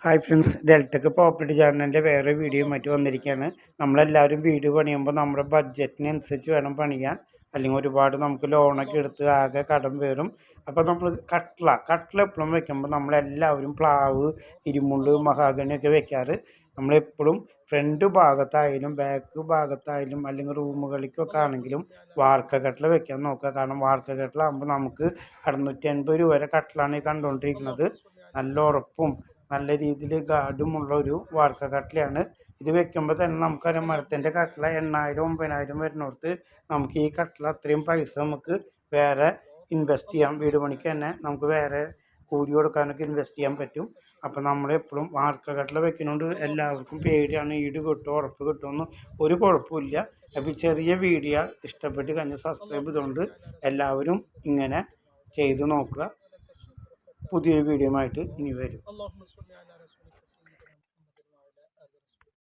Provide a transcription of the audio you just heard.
Hi friends, ഡെൽറ്റക്ക് property ചാനലിൻ്റെ വേറെ വീഡിയോയുമായിട്ട് വന്നിരിക്കുകയാണ്. നമ്മളെല്ലാവരും വീട് പണിയുമ്പോൾ നമ്മുടെ ബഡ്ജറ്റിനനുസരിച്ച് വേണം പണിയാൻ, അല്ലെങ്കിൽ ഒരുപാട് നമുക്ക് ലോണൊക്കെ എടുത്ത് ആകെ കടം വരും. അപ്പോൾ നമ്മൾ കട്ടില എപ്പോഴും വെക്കുമ്പോൾ നമ്മളെല്ലാവരും പ്ലാവ്, ഇരുമുള്ള്, മഹാഗണിയൊക്കെ വെക്കാറ്. നമ്മളെപ്പോഴും ഫ്രണ്ട് ഭാഗത്തായാലും ബാക്ക് ഭാഗത്തായാലും അല്ലെങ്കിൽ റൂമുകളിലേക്കൊക്കെ ആണെങ്കിലും വാർക്ക കട്ടില വെക്കാൻ നോക്കുക. കാരണം വാർക്ക കട്ടിലാകുമ്പോൾ നമുക്ക് 680 രൂപ വരെ കട്ടിലാണ് ഈ കണ്ടുകൊണ്ടിരിക്കുന്നത്. നല്ല ഉറപ്പും നല്ല രീതിയിൽ ഗാർഡുമുള്ള ഒരു വാർക്ക കട്ടിലയാണ്. ഇത് വെക്കുമ്പോൾ തന്നെ നമുക്കറിയാം, മരത്തിൻ്റെ കട്ടില 8,000 9,000 വരുന്നിടത്ത് നമുക്ക് ഈ കട്ടില അത്രയും പൈസ നമുക്ക് വേറെ ഇൻവെസ്റ്റ് ചെയ്യാം. വീട് പണിക്ക് തന്നെ നമുക്ക് വേറെ കൂലി കൊടുക്കാനൊക്കെ ഇൻവെസ്റ്റ് ചെയ്യാൻ പറ്റും. അപ്പോൾ നമ്മളെപ്പോഴും വാർക്ക കട്ടില വെക്കുന്നതുകൊണ്ട് എല്ലാവർക്കും പേടിയാണ്, ഈട് കിട്ടുമോ ഉറപ്പ് കിട്ടുമെന്ന്. ഒരു കുഴപ്പമില്ല. അപ്പോൾ ഈ ചെറിയ വീഡിയോ ഇഷ്ടപ്പെട്ട് കഴിഞ്ഞ് സബ്സ്ക്രൈബ് ചെയ്തുകൊണ്ട് എല്ലാവരും ഇങ്ങനെ ചെയ്ത് നോക്കുക. പുതിയൊരു വീഡിയോ ആയിട്ട് ഇനി വരും.